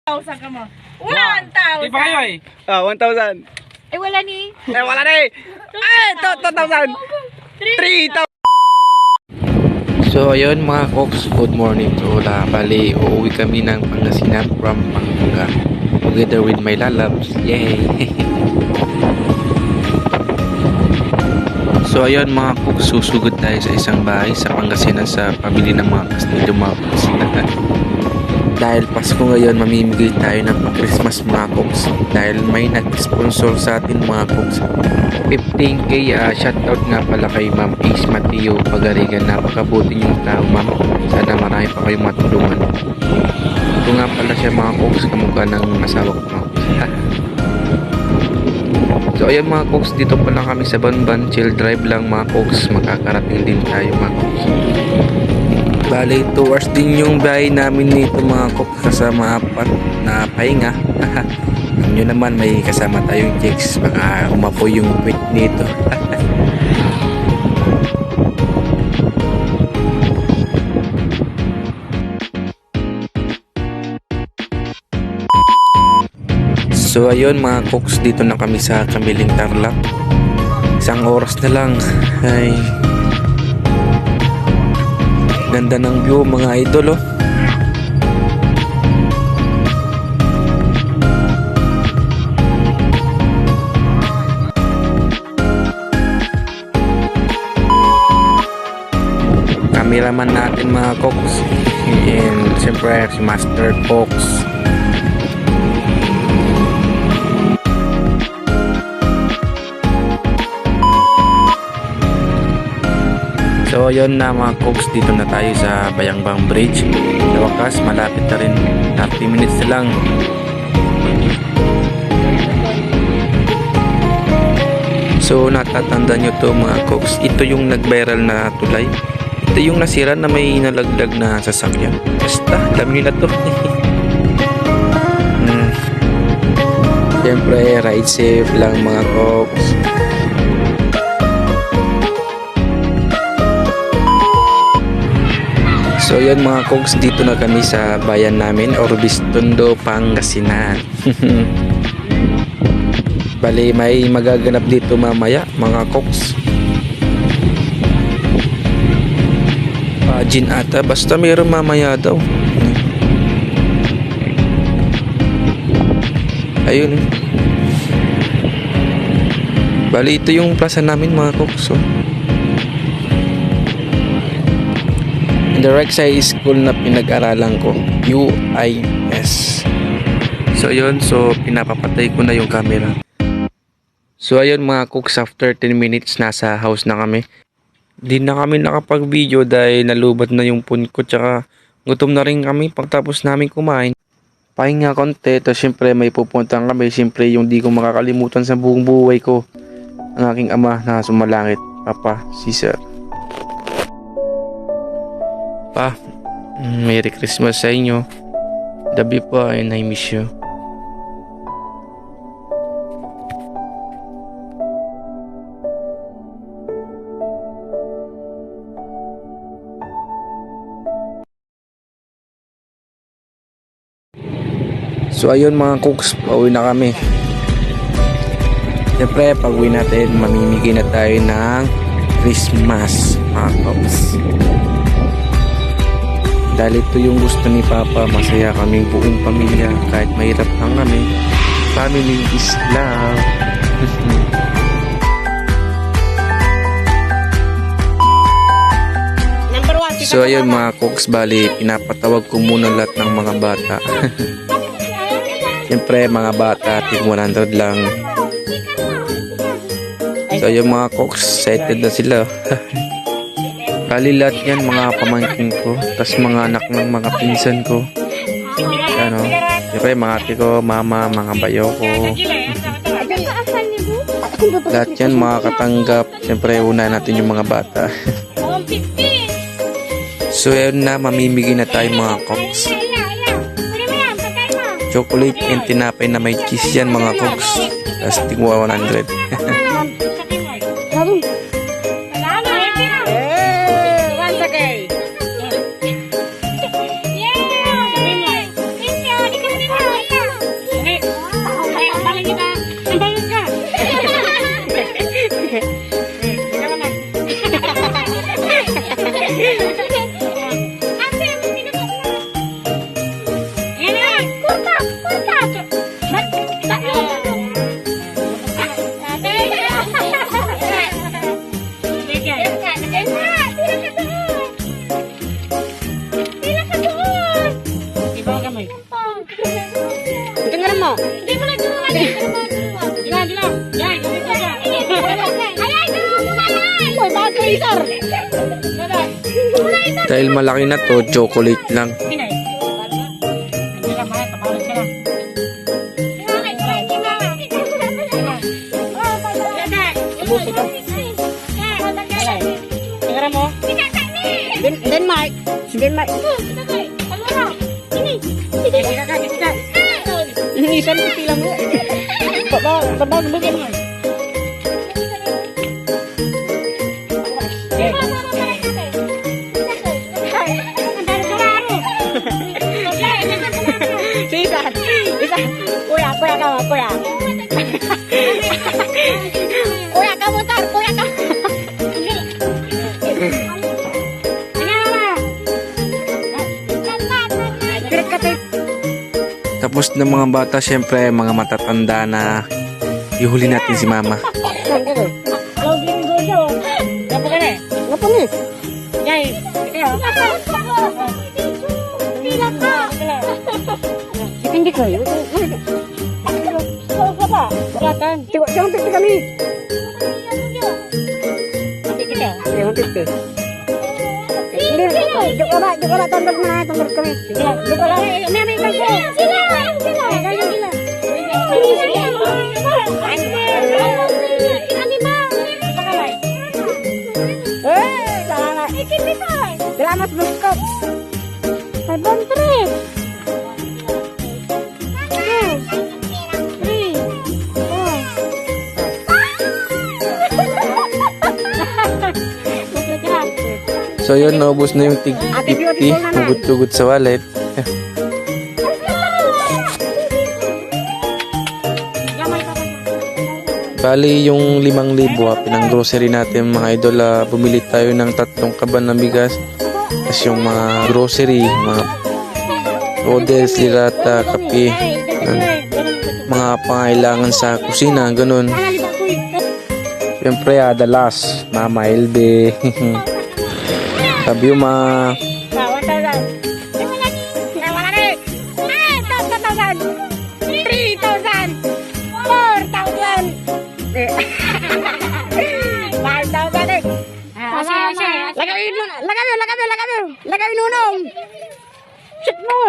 1,000 ka mo. 1,000. Di ba kayo eh? 1,000. Eh, wala ni. Wala na eh. 2,000. 3,000. So ayun mga Koks, good morning. So bali, uuwi kami ng Pangasinan from Pampanga together with my lalabs. Yay! So ayun mga Koks, susugod tayo sa isang bahay sa Pangasinan sa pamili ng mga kastilyo mga Pangasinan. Dahil Pasko ngayon, mamimigay tayo ng pang-Christmas mga Koks. Dahil may nag-sponsor sa atin mga Koks. 15k shoutout nga pala kay Ma'am Ace Mateo Pagarigan. Napakabuti yung tao ma'am. Sana marami pa kayong matulungan. Ito nga pala siya mga Koks, kamukha ng asawa ko mga Koks. So ayan mga Koks, dito pa lang kami sa Banban. Chill drive lang mga Koks. Makakarating din tayo mga Koks. Bali, 2 hours din yung biyahe namin nito mga Koks kasama apat na pahinga. Alam nyo naman, may kasama tayong chicks. Baka umapoy yung quick nito. So ayun mga Koks, dito na kami sa Kamiling Tarlac. 1 oras na lang. Ay, ganda ng view mga idol oh. Cameraman natin mga Koks. And siyempre si Master Koks. So yun na mga Koks, dito na tayo sa Bayangbang Bridge. Sa wakas, malapit na rin. 30 minutes na lang. So natatanda nyo to mga Koks, ito yung nag-viral na tulay. Ito yung nasira na may nalaglag na sasakyan. Basta, alam nyo na to. Siyempre, ride safe lang mga Koks. So yun mga Koks, dito na kami sa bayan namin, Orbistondo, Pangasinan. Bali, may magaganap dito mamaya mga Koks. Gin ata, basta mayroon mamaya daw. Ayun. Bali, ito yung plaza namin mga Koks. In the right side is school na pinag-aralan ko, UIS. So yun, so pinapapatay ko na yung camera. So ayun mga Koks, after 10 minutes nasa house na kami. Di na kami nakapag-video dahil nalubat na yung phone ko, tsaka gutom na rin kami pagtapos namin kumain. Pahinga konti, tapos syempre may pupuntahan kami. Syempre yung di ko makakalimutan sa buong buhay ko, ang aking ama na sumalangit, Papa Cesar. Pa, Merry Christmas sa inyo. Dabi pa and I miss you. So ayun mga Koks, pauwi na kami. Siyempre pag uwi natin, mamimigay na tayo ng Christmas mga Koks. Dahil ito yung gusto ni Papa, masaya kaming buong pamilya kahit mahirap lang kami. Family is love. So ayun mga Koks, bali pinapatawag ko muna lahat ng mga bata. Siyempre mga bata, tig 100 lang. So ayun mga Koks, excited na sila. Bali lahat yan mga pamangkin ko, tas mga anak ng mga pinsan ko. Ano, siyempre mga ate ko, mama, mga bayo ko. Lahat yan mga katanggap. Siyempre una natin yung mga bata. So yun na, mamimigay na tayo mga Koks. Chocolate and tinapay na may cheese yan mga Koks. Tas tingwa 100. Tingnan mo. Hindi mo lang tulungan. Yan. Uy, bakit laser? Dahil malaki na to, chocolate lang. Pinay. Hindi lang mahal. Kapalit ka lang. Tingnan mo. Denmark. Denmark. Isang pipi lang mo. Babag mo din mo. Isa. Kuya ka mo, kuya. Kuya ka mo, tar. Kuya ka. Tapos ng mga bata, syempre mga matatanda na ihuli natin si mama. Ngapa ni? Hindi ko. Jangan pipi kami. Jangan pipi. Juga lah tondor mana tondor kami. Juga lah. Ini ambil kau. Selamat berskop. Abang trip. So yun, naubos na yung tig 50, hugot-hugot sa wallet. Bali yung 5,000 pinang grocery natin mga idol, bumili tayo ng 3 kaban ng bigas. Tapos yung mga grocery, mga noodles, lirata, kape, mga pangailangan sa kusina, ganun. Siyempre, the last, Mama Elbe. Sabi yung mga... 3,000. Lagawin mo. Lagawin nunong. Shit mo.